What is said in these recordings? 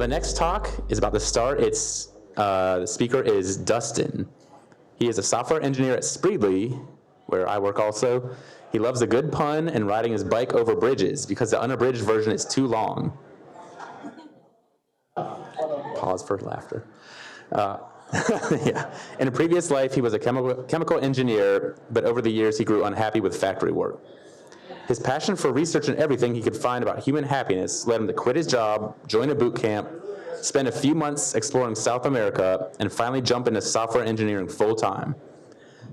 the next talk is about to start. The speaker is Dustin. He is a software engineer at Spreedly, where I work also. He loves a good pun and riding his bike over bridges because the unabridged version is too long. Pause for laughter. Yeah. In a previous life, he was a chemical engineer, but over the years, he grew unhappy with factory work. His passion for research and everything he could find about human happiness led him to quit his job, join a boot camp, spend a few months exploring South America, and finally jump into software engineering full-time.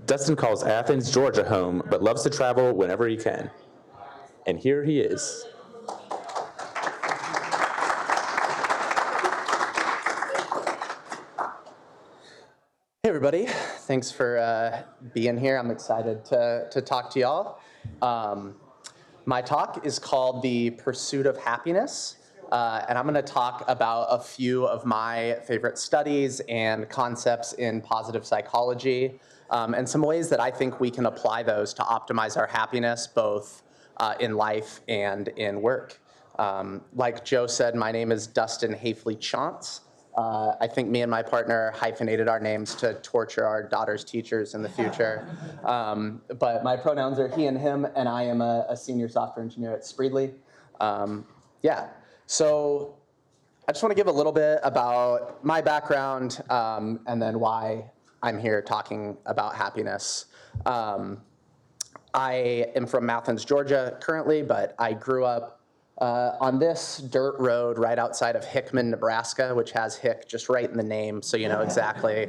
Dustin calls Athens, Georgia home, but loves to travel whenever he can. And here he is. Hey everybody, thanks for being here. I'm excited to talk to y'all. My talk is called The Pursuit of Happiness, and I'm going to talk about a few of my favorite studies and concepts in positive psychology, and some ways that I think we can apply those to optimize our happiness, both in life and in work. Like Joe said, my name is Dustin Haefele Tschan. I think me and my partner hyphenated our names to torture our daughter's teachers in the future. But my pronouns are he and him, and I am a senior software engineer at Spreedly. So I just want to give a little bit about my background and then why I'm here talking about happiness. I am from Athens, Georgia currently, but I grew up on this dirt road right outside of Hickman, Nebraska, which has Hick just right in the name, so you know exactly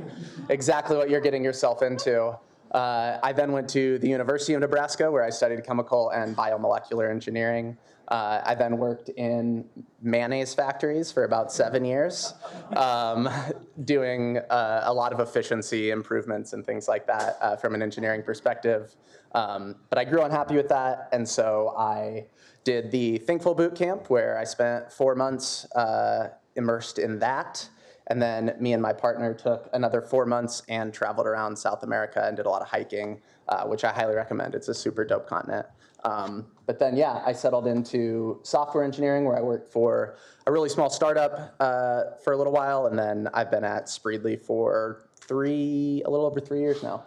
what you're getting yourself into. I then went to the University of Nebraska, where I studied chemical and biomolecular engineering. I then worked in mayonnaise factories for about 7 years, doing a lot of efficiency improvements and things like that from an engineering perspective. But I grew unhappy with that, and so I did the Thinkful bootcamp, where I spent 4 months immersed in that. And then me and my partner took another 4 months and traveled around South America and did a lot of hiking, which I highly recommend. It's a super dope continent. But then, I settled into software engineering, where I worked for a really small startup for a little while. And then I've been at Spreedly for a little over 3 years now.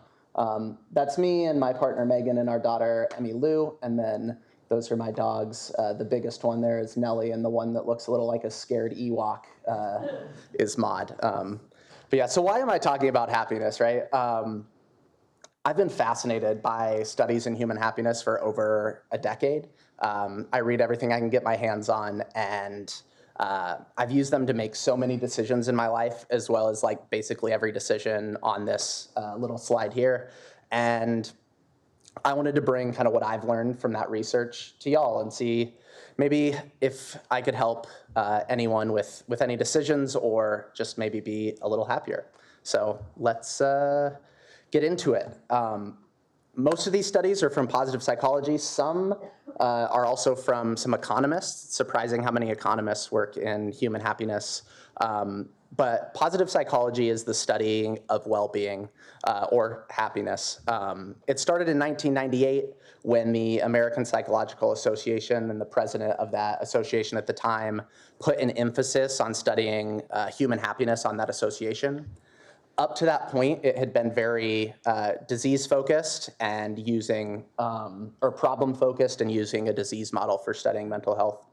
That's me and my partner, Megan, and our daughter, Emmy Lou. And then those are my dogs. The biggest one there is Nellie, and the one that looks a little like a scared Ewok is Maud. So why am I talking about happiness, right? I've been fascinated by studies in human happiness for over a decade. I read everything I can get my hands on, and I've used them to make so many decisions in my life, as well as like basically every decision on this little slide here. And I wanted to bring kind of what I've learned from that research to y'all and see maybe if I could help anyone with any decisions, or just maybe be a little happier. So let's get into it. Most of these studies are from positive psychology. Some are also from some economists. It's surprising how many economists work in human happiness. But positive psychology is the study of well-being or happiness. It started in 1998 when the American Psychological Association and the president of that association at the time put an emphasis on studying human happiness on that association. Up to that point, it had been very disease-focused and using, or problem-focused and using a disease model for studying mental health.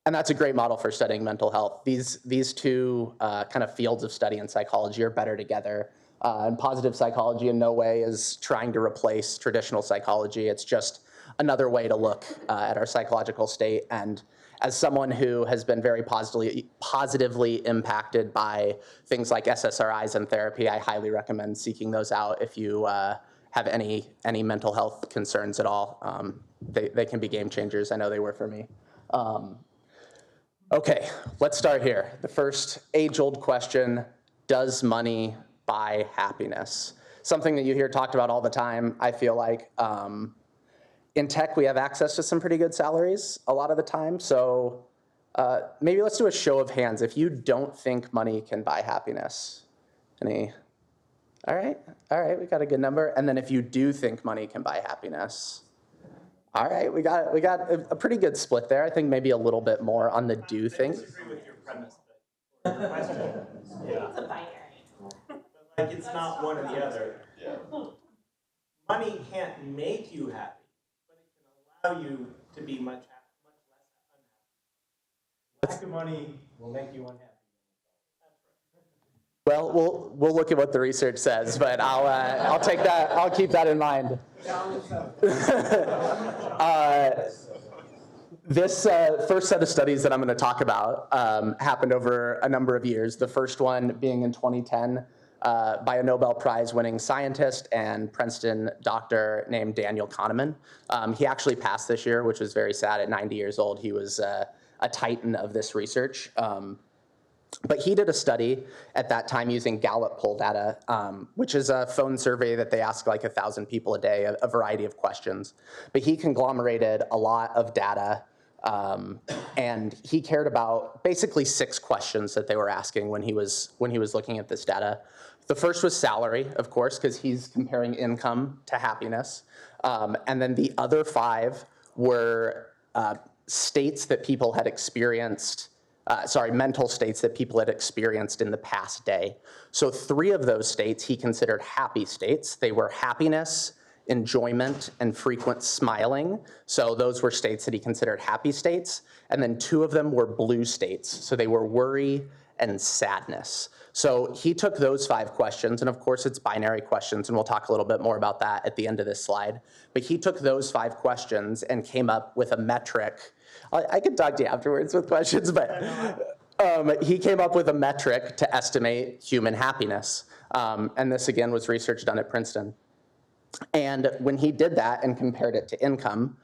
And that's a great model for studying mental health. These two kind of fields of study in psychology are better together. And positive psychology in no way is trying to replace traditional psychology. It's just another way to look at our psychological state. And as someone who has been very positively impacted by things like SSRIs and therapy, I highly recommend seeking those out if you have any mental health concerns at all. They can be game changers. I know they were for me. Okay, let's start here. The first age-old question, does money buy happiness? Something that you hear talked about all the time, I feel like. In tech, we have access to some pretty good salaries a lot of the time, so maybe let's do a show of hands. If you don't think money can buy happiness, any? All right, we got a good number. And then if you do think money can buy happiness, all right, we got a pretty good split there. I think maybe a little bit more on the do thing. I disagree with your premise question. Yeah. It's a binary. Like, it's not one or the other. Yeah. Money can't make you happy, but it can allow you to be much less unhappy. Lack of money will make you unhappy. Well, we'll look at what the research says, but I'll take that. I'll keep that in mind. This first set of studies that I'm going to talk about happened over a number of years. The first one being in 2010 by a Nobel Prize-winning scientist and Princeton doctor named Daniel Kahneman. He actually passed this year, which was very sad. At 90 years old, he was a titan of this research. But he did a study at that time using Gallup poll data, which is a phone survey that they ask like 1,000 people a day, a variety of questions. But he conglomerated a lot of data, and he cared about basically 6 questions that they were asking when he was looking at this data. The first was salary, of course, because he's comparing income to happiness. And then the other 5 were states that people had experienced, mental states that people had experienced in the past day. So 3 of those states he considered happy states. They were happiness, enjoyment, and frequent smiling. So those were states that he considered happy states. And then 2 of them were blue states. So they were worry and sadness. So he took those 5 questions, and of course it's binary questions, and we'll talk a little bit more about that at the end of this slide. But he took those 5 questions and came up with a metric. I could talk to you afterwards with questions, but he came up with a metric to estimate human happiness. And this, again, was research done at Princeton. And when he did that and compared it to income,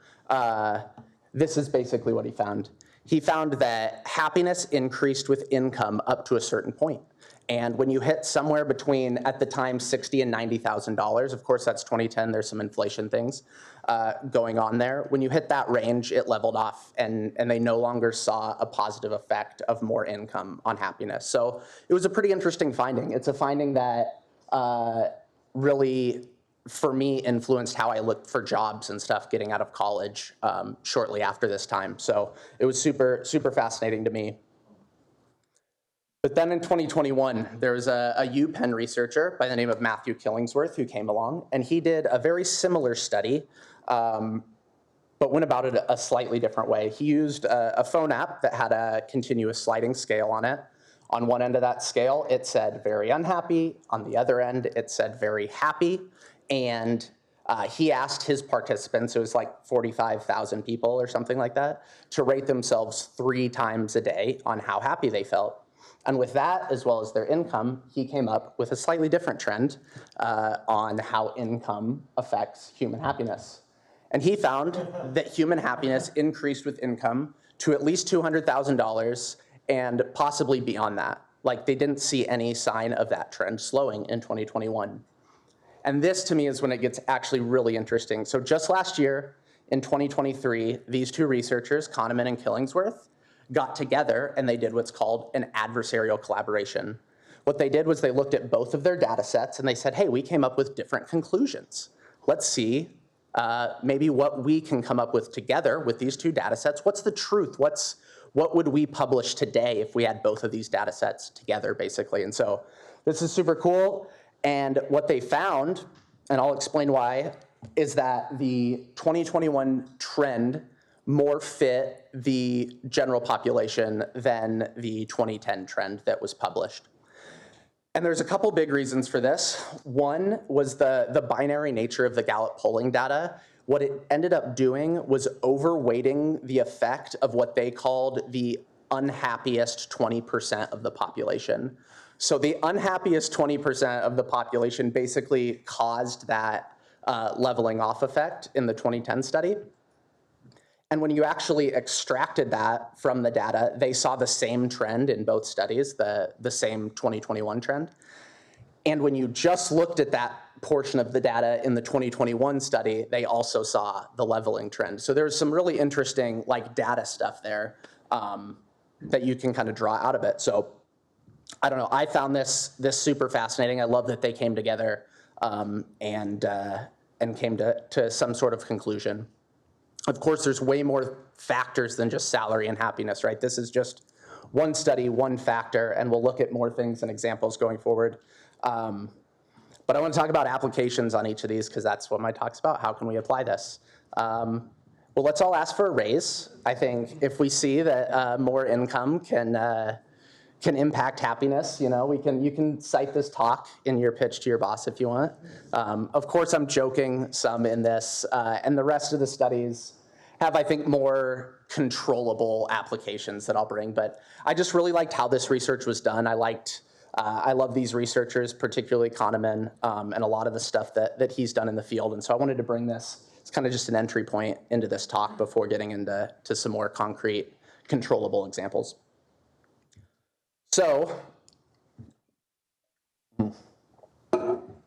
this is basically what he found. He found that happiness increased with income up to a certain point. And when you hit somewhere between, at the time, $60,000 and $90,000, of course that's 2010, there's some inflation things going on there. When you hit that range, it leveled off, and they no longer saw a positive effect of more income on happiness. So it was a pretty interesting finding. It's a finding that really, for me, influenced how I looked for jobs and stuff getting out of college shortly after this time. So it was super, super fascinating to me. But then in 2021, there was a UPenn researcher by the name of Matthew Killingsworth who came along, and he did a very similar study, but went about it a slightly different way. He used a phone app that had a continuous sliding scale on it. On one end of that scale, it said very unhappy. On the other end, it said very happy. And he asked his participants, it was like 45,000 people or something like that, to rate themselves 3 times a day on how happy they felt. And with that, as well as their income, he came up with a slightly different trend on how income affects human happiness. And he found that human happiness increased with income to at least $200,000 and possibly beyond that. Like, they didn't see any sign of that trend slowing in 2021. And this, to me, is when it gets actually really interesting. So just last year, in 2023, these 2 researchers, Kahneman and Killingsworth, got together and they did what's called an adversarial collaboration. What they did was they looked at both of their data sets and they said, hey, we came up with different conclusions. Let's see maybe what we can come up with together with these 2 data sets. What's the truth? What would we publish today if we had both of these data sets together, basically? And so this is super cool. And what they found, and I'll explain why, is that the 2021 trend more fit the general population than the 2010 trend that was published. And there's a couple big reasons for this. One was the binary nature of the Gallup polling data. What it ended up doing was overweighting the effect of what they called the unhappiest 20% of the population. So the unhappiest 20% of the population basically caused that leveling off effect in the 2010 study. And when you actually extracted that from the data, they saw the same trend in both studies, the same 2021 trend. And when you just looked at that portion of the data in the 2021 study, they also saw the leveling trend. So there's some really interesting data stuff there that you can kind of draw out of it. So I don't know, I found this super fascinating. I love that they came together and came to some sort of conclusion. Of course, there's way more factors than just salary and happiness, right? This is just one study, one factor, and we'll look at more things and examples going forward. But I want to talk about applications on each of these because that's what my talk's about. How can we apply this? Well, let's all ask for a raise. I think if we see that more income can impact happiness, you can cite this talk in your pitch to your boss if you want. Of course, I'm joking some in this, and the rest of the studies have, I think, more controllable applications that I'll bring. But I just really liked how this research was done. I love these researchers, particularly Kahneman, and a lot of the stuff that he's done in the field. And so I wanted to bring this. It's kind of just an entry point into this talk before getting into some more concrete, controllable examples. So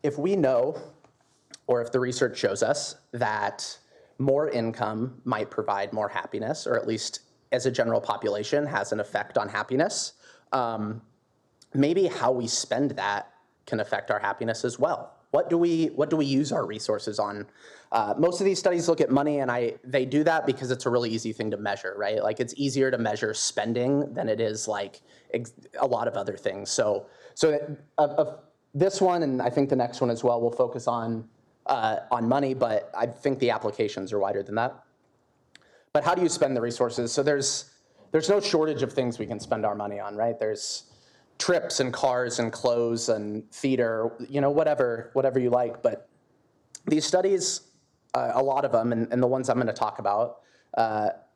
if we know, or if the research shows us that more income might provide more happiness, or at least as a general population has an effect on happiness, maybe how we spend that can affect our happiness as well. What do we use our resources on? Most of these studies look at money, and they do that because it's a really easy thing to measure, right? Like it's easier to measure spending than it is like a lot of other things. So this one, and I think the next one as well, will focus on money, but I think the applications are wider than that. But how do you spend the resources? So there's no shortage of things we can spend our money on, right? There's trips and cars and clothes and theater, whatever you like. But these studies, a lot of them, and the ones I'm going to talk about,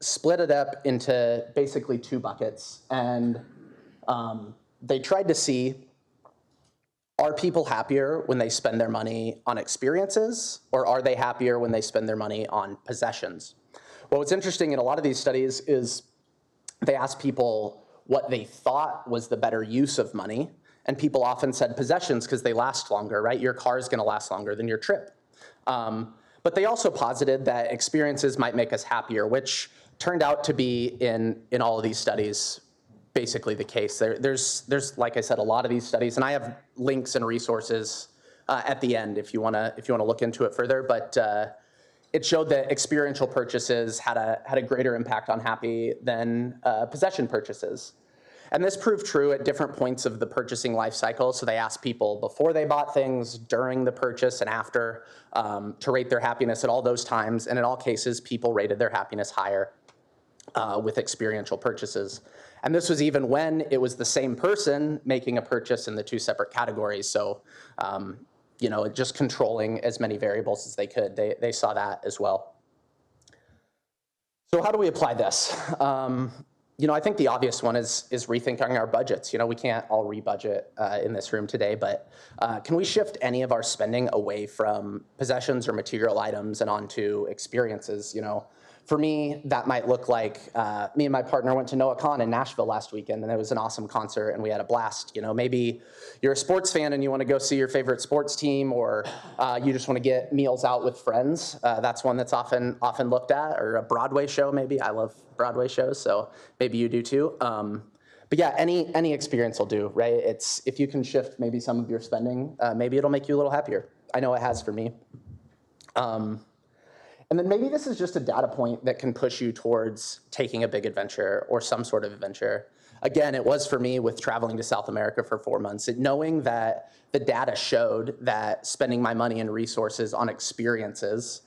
split it up into basically two buckets. And they tried to see, are people happier when they spend their money on experiences, or are they happier when they spend their money on possessions? Well, what's interesting in a lot of these studies is they asked people what they thought was the better use of money, and people often said possessions because they last longer, right? Your car is going to last longer than your trip. But they also posited that experiences might make us happier, which turned out to be in all of these studies basically the case. There's like I said, a lot of these studies, and I have links and resources at the end if you want to look into it further. But it showed that experiential purchases had a greater impact on happy than possession purchases. And this proved true at different points of the purchasing life cycle. So they asked people before they bought things, during the purchase, and after to rate their happiness at all those times. And in all cases, people rated their happiness higher with experiential purchases. And this was even when it was the same person making a purchase in the two separate categories. So just controlling as many variables as they could. They saw that as well. So how do we apply this? I think the obvious one is rethinking our budgets. We can't all re-budget in this room today, but can we shift any of our spending away from possessions or material items and onto experiences? For me, that might look like me and my partner went to Noah Khan in Nashville last weekend, and it was an awesome concert, and we had a blast. Maybe you're a sports fan and you want to go see your favorite sports team, or you just want to get meals out with friends. That's one that's often looked at, or a Broadway show maybe. I love Broadway shows, so maybe you do too. But yeah, any experience will do, right? It's if you can shift maybe some of your spending, maybe it'll make you a little happier. I know it has for me. And then maybe this is just a data point that can push you towards taking a big adventure or some sort of adventure. Again, it was for me with traveling to South America for 4 months, knowing that the data showed that spending my money and resources on experiences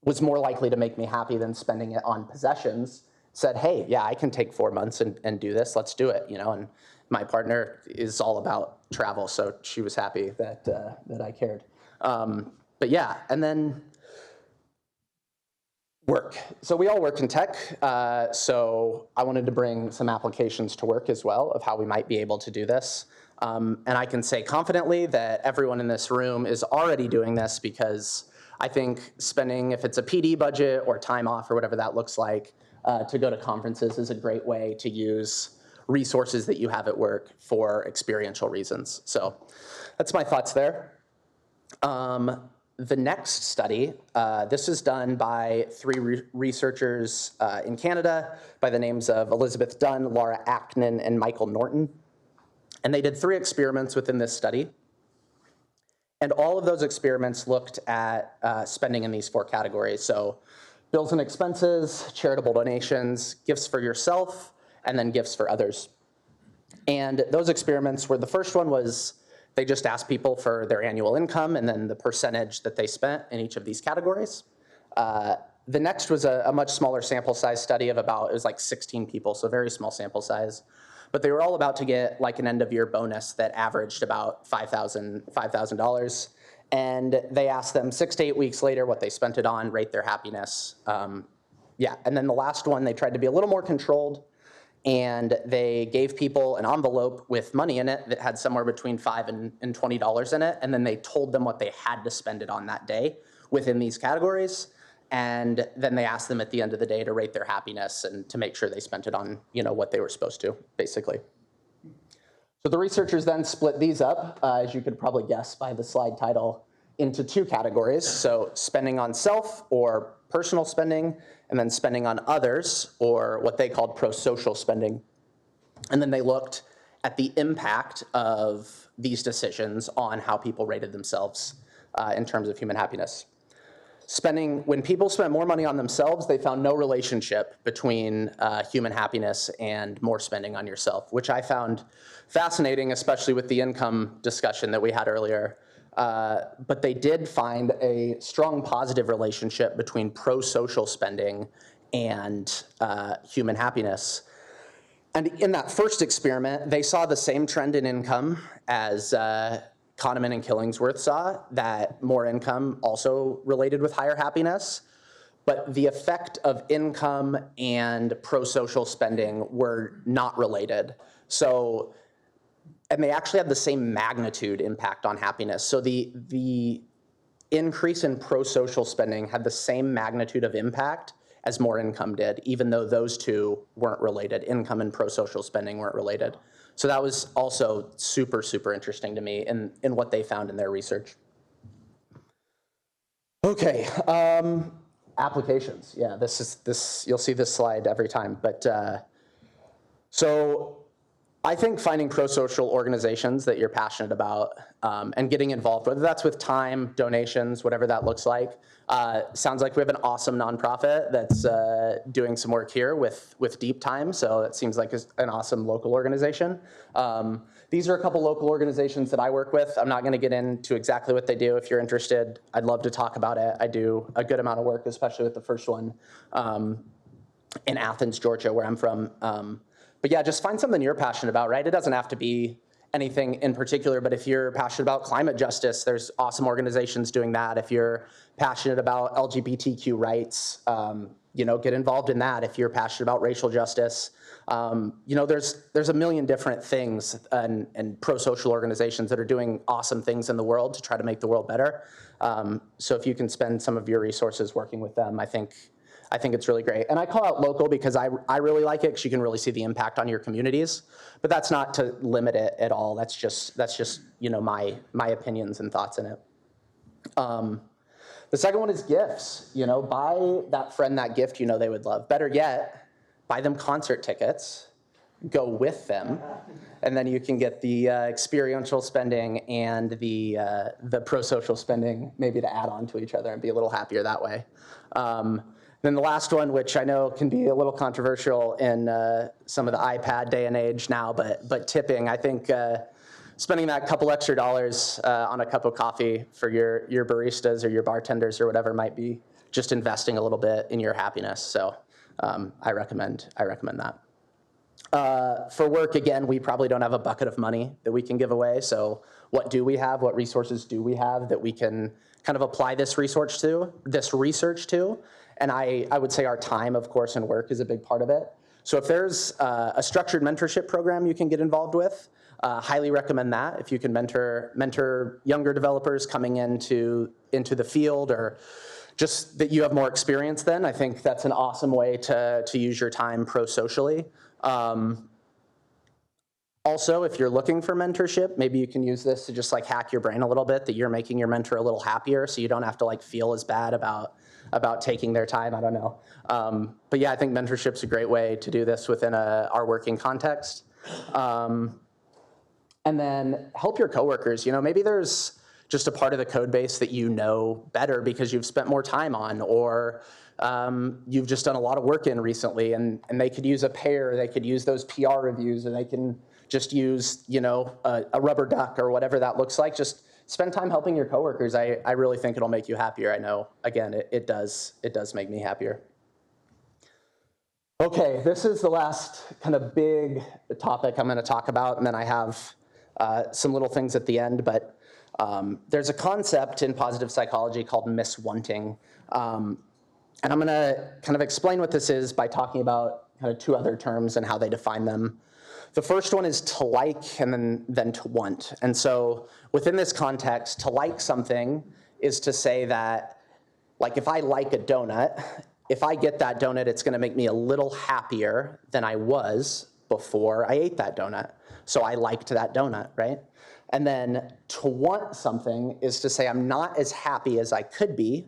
was more likely to make me happy than spending it on possessions, said, hey, yeah, I can take 4 months and do this. Let's do it, And my partner is all about travel, so she was happy that I cared. But yeah, and then work. So we all work in tech, so I wanted to bring some applications to work as well of how we might be able to do this. And I can say confidently that everyone in this room is already doing this because I think spending, if it's a PD budget or time off or whatever that looks like, to go to conferences is a great way to use resources that you have at work for experiential reasons. So that's my thoughts there. The next study, this is done by 3 researchers in Canada by the names of Elizabeth Dunn, Laura Ackman, and Michael Norton. And they did 3 experiments within this study. And all of those experiments looked at spending in these 4 categories. So bills and expenses, charitable donations, gifts for yourself, and then gifts for others. And those experiments were, the first one was they just asked people for their annual income and then the percentage that they spent in each of these categories. The next was a much smaller sample size study of about, it was like 16 people, so very small sample size. But they were all about to get like an end of year bonus that averaged about $5,000. And they asked them 6 to 8 weeks later what they spent it on, rate their happiness. And then the last one, they tried to be a little more controlled, and they gave people an envelope with money in it that had somewhere between $5 and $20 in it, and then they told them what they had to spend it on that day within these categories, and then they asked them at the end of the day to rate their happiness and to make sure they spent it on, what they were supposed to, basically. So the researchers then split these up, as you could probably guess by the slide title, into 2 categories. So spending on self, or personal spending, and then spending on others, or what they called pro-social spending. And then they looked at the impact of these decisions on how people rated themselves in terms of human happiness. When people spent more money on themselves, they found no relationship between human happiness and more spending on yourself, which I found fascinating, especially with the income discussion that we had earlier. But they did find a strong positive relationship between pro-social spending and human happiness. And in that first experiment, they saw the same trend in income as Kahneman and Killingsworth saw, that more income also related with higher happiness. But the effect of income and pro-social spending were not related. And they actually had the same magnitude impact on happiness. So the increase in pro-social spending had the same magnitude of impact as more income did, even though those two weren't related. Income and pro-social spending weren't related. So that was also super, super interesting to me in what they found in their research. Okay, applications. Yeah, this you'll see this slide every time. But so I think finding pro-social organizations that you're passionate about and getting involved, whether that's with time, donations, whatever that looks like. Sounds like we have an awesome nonprofit that's doing some work here with Deep Time, so it seems like an awesome local organization. These are a couple local organizations that I work with. I'm not going to get into exactly what they do. If you're interested, I'd love to talk about it. I do a good amount of work, especially with the first one in Athens, Georgia, where I'm from. But yeah, just find something you're passionate about, right? It doesn't have to be anything in particular, but if you're passionate about climate justice, there's awesome organizations doing that. If you're passionate about LGBTQ rights, get involved in that. If you're passionate about racial justice, there's a million different things and pro-social organizations that are doing awesome things in the world to try to make the world better. So if you can spend some of your resources working with them, I think it's really great. And I call out local because I really like it, because you can really see the impact on your communities. But that's not to limit it at all. That's just my opinions and thoughts in it. The second one is gifts. Buy that friend that gift they would love. Better yet, buy them concert tickets, go with them, and then you can get the experiential spending and the pro-social spending maybe to add on to each other and be a little happier that way. Then the last one, which I know can be a little controversial in some of the iPad day and age now, but tipping. I think spending that couple extra dollars on a cup of coffee for your baristas or your bartenders or whatever might be just investing a little bit in your happiness. So I recommend that. For work, again, we probably don't have a bucket of money that we can give away. So what do we have? What resources do we have that we can kind of apply this research to? And I would say our time, of course, and work is a big part of it. So if there's a structured mentorship program you can get involved with, highly recommend that. If you can mentor younger developers coming into the field, or just that you have more experience then, I think that's an awesome way to use your time pro-socially. Also, if you're looking for mentorship, maybe you can use this to just hack your brain a little bit, that you're making your mentor a little happier, so you don't have to feel as bad about taking their time. I don't know. But yeah, I think mentorship's a great way to do this within our working context. And then help your coworkers. Maybe there's just a part of the code base that better because you've spent more time on, or you've just done a lot of work in recently, and they could use a pair, they could use those PR reviews, or they can just use, a rubber duck or whatever that looks like. Just spend time helping your coworkers. I really think it'll make you happier. I know, again, it does make me happier. Okay, this is the last kind of big topic I'm going to talk about, and then I have some little things at the end, but there's a concept in positive psychology called miswanting, and I'm going to kind of explain what this is by talking about kind of two other terms and how they define them. The first one is to like and then to want. And so within this context, to like something is to say that, like, if I like a donut, if I get that donut, it's going to make me a little happier than I was before I ate that donut. So I liked that donut, right? And then to want something is to say I'm not as happy as I could be,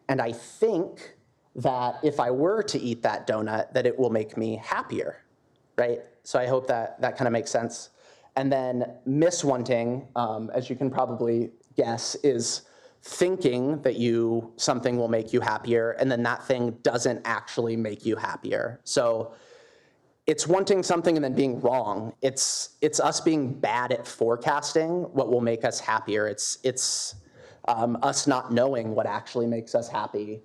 and I think that if I were to eat that donut, that it will make me happier, right? So I hope that kind of makes sense. And then miswanting, as you can probably guess, is thinking that something will make you happier, and then that thing doesn't actually make you happier. So it's wanting something and then being wrong. It's us being bad at forecasting what will make us happier. It's us not knowing what actually makes us happy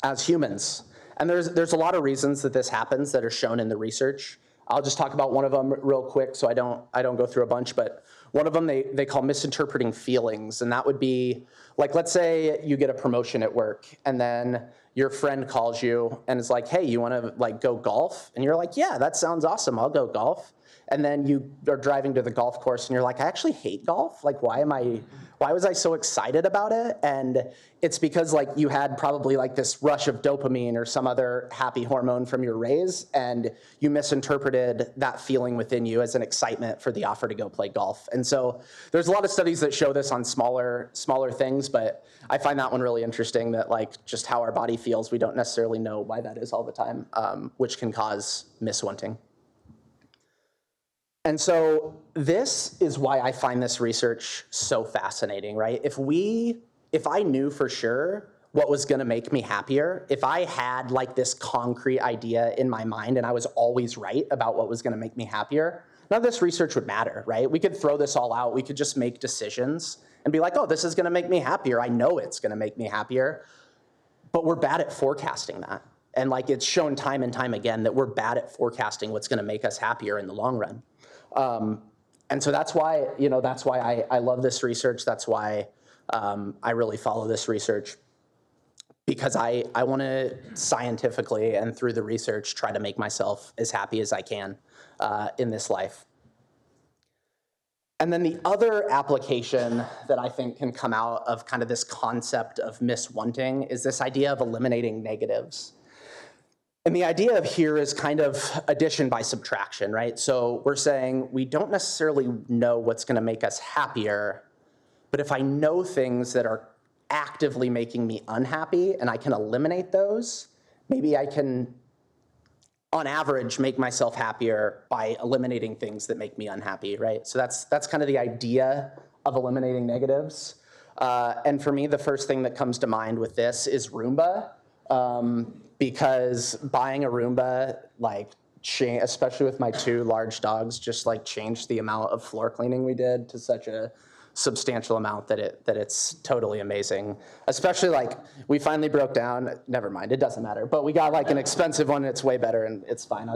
as humans. And there's a lot of reasons that this happens that are shown in the research. I'll just talk about one of them real quick so I don't go through a bunch, but one of them they call misinterpreting feelings, and that would be, like, let's say you get a promotion at work, and then your friend calls you and is like, hey, you want to go golf? And you're like, yeah, that sounds awesome, I'll go golf. And then you are driving to the golf course and you're like, I actually hate golf. Like, why was I so excited about it? And it's because you had probably this rush of dopamine or some other happy hormone from your raise, and you misinterpreted that feeling within you as an excitement for the offer to go play golf. And so there's a lot of studies that show this on smaller things, but I find that one really interesting, that just how our body feels, we don't necessarily know why that is all the time, which can cause miswanting. And so this is why I find this research so fascinating, right? If I knew for sure what was going to make me happier, if I had this concrete idea in my mind and I was always right about what was going to make me happier, none of this research would matter, right? We could throw this all out. We could just make decisions and be like, oh, this is going to make me happier. I know it's going to make me happier. But we're bad at forecasting that. And it's shown time and time again that we're bad at forecasting what's going to make us happier in the long run. And so that's why I love this research. That's why I really follow this research, because I want to scientifically and through the research try to make myself as happy as I can in this life. And then the other application that I think can come out of kind of this concept of miswanting is this idea of eliminating negatives. And the idea of here is kind of addition by subtraction, right? So we're saying we don't necessarily know what's going to make us happier, but if I know things that are actively making me unhappy and I can eliminate those, maybe I can, on average, make myself happier by eliminating things that make me unhappy, right? So that's kind of the idea of eliminating negatives. And for me, the first thing that comes to mind with this is Roomba. Because buying a Roomba, especially with my two large dogs, just changed the amount of floor cleaning we did to such a substantial amount that it's totally amazing. Especially we finally broke down. Never mind, it doesn't matter. But we got an expensive one, and it's way better, and it's fine.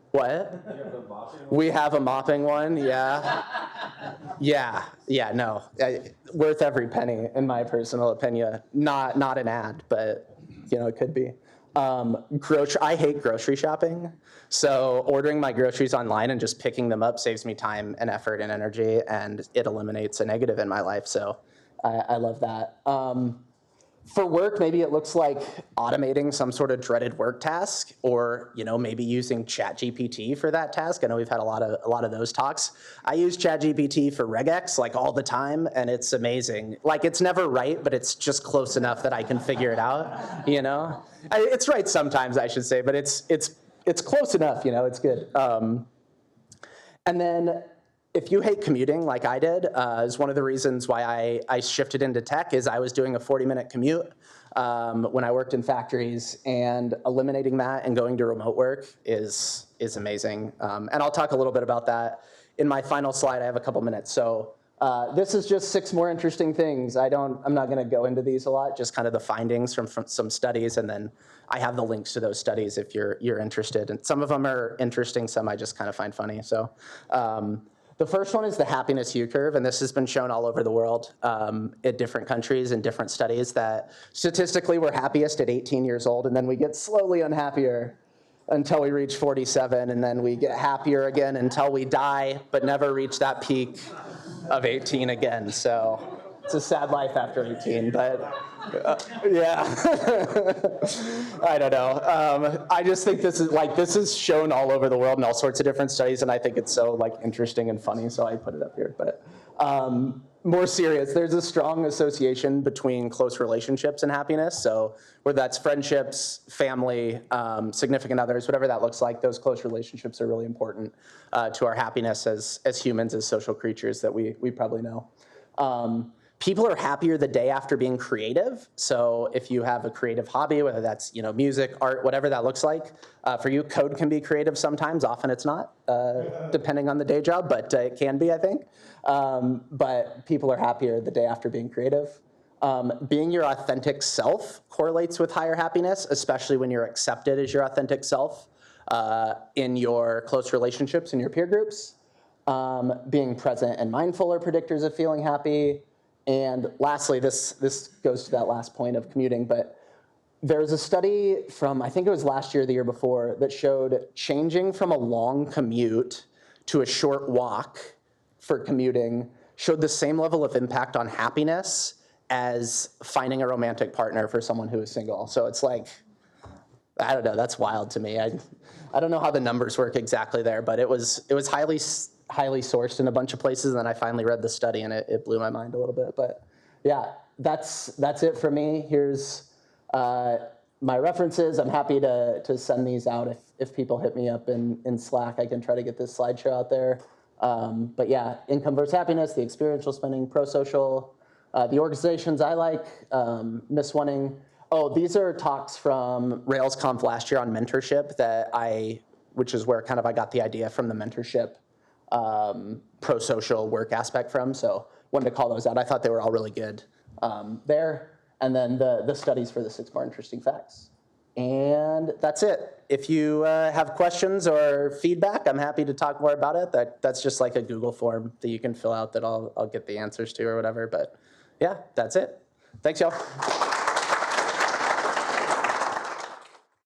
What? We have a mopping one, yeah. Yeah, no. Worth every penny, in my personal opinion. Not an ad, but it could be. I hate grocery shopping, so ordering my groceries online and just picking them up saves me time and effort and energy, and it eliminates a negative in my life, so I love that. For work, maybe it looks like automating some sort of dreaded work task, or maybe using ChatGPT for that task. I know we've had a lot of those talks. I use ChatGPT for regex all the time, and it's amazing. It's never right, but it's just close enough that I can figure it out. It's right sometimes, I should say, but it's close enough. It's good. And then if you hate commuting like I did, is one of the reasons why I shifted into tech is I was doing a 40-minute commute when I worked in factories, and eliminating that and going to remote work is amazing. And I'll talk a little bit about that in my final slide. I have a couple minutes. So this is just 6 more interesting things. I'm not going to go into these a lot, just kind of the findings from some studies, and then I have the links to those studies if you're interested. And some of them are interesting, some I just kind of find funny. So the first one is the happiness U curve, and this has been shown all over the world at different countries and different studies that statistically we're happiest at 18 years old, and then we get slowly unhappier until we reach 47, and then we get happier again until we die, but never reach that peak of 18 again. So it's a sad life after 18, but yeah. I don't know. I just think this is shown all over the world in all sorts of different studies, and I think it's so interesting and funny, so I put it up here. But more serious, there's a strong association between close relationships and happiness. So whether that's friendships, family, significant others, whatever that looks like, those close relationships are really important to our happiness as humans, as social creatures that we probably know. People are happier the day after being creative. So if you have a creative hobby, whether that's music, art, whatever that looks like, for you, code can be creative sometimes. Often it's not, depending on the day job, but it can be, I think. But people are happier the day after being creative. Being your authentic self correlates with higher happiness, especially when you're accepted as your authentic self in your close relationships and your peer groups. Being present and mindful are predictors of feeling happy. And lastly, this goes to that last point of commuting, but there's a study from, I think it was last year or the year before, that showed changing from a long commute to a short walk for commuting showed the same level of impact on happiness as finding a romantic partner for someone who is single. So it's I don't know, that's wild to me. I don't know how the numbers work exactly there, but it was highly sourced in a bunch of places, and then I finally read the study, and it blew my mind a little bit. But yeah, that's it for me. Here's my references. I'm happy to send these out if people hit me up in Slack. I can try to get this slideshow out there. But yeah, income versus happiness, the experiential spending, pro-social, the organizations I like, miss wanting. Oh, these are talks from RailsConf last year on mentorship which is where kind of I got the idea from the mentorship pro-social work aspect from. So wanted to call those out. I thought they were all really good there. And then the studies for the 6 more interesting facts. And that's it. If you have questions or feedback, I'm happy to talk more about it. That's just like a Google form that you can fill out that I'll get the answers to or whatever. But yeah, that's it. Thanks, y'all.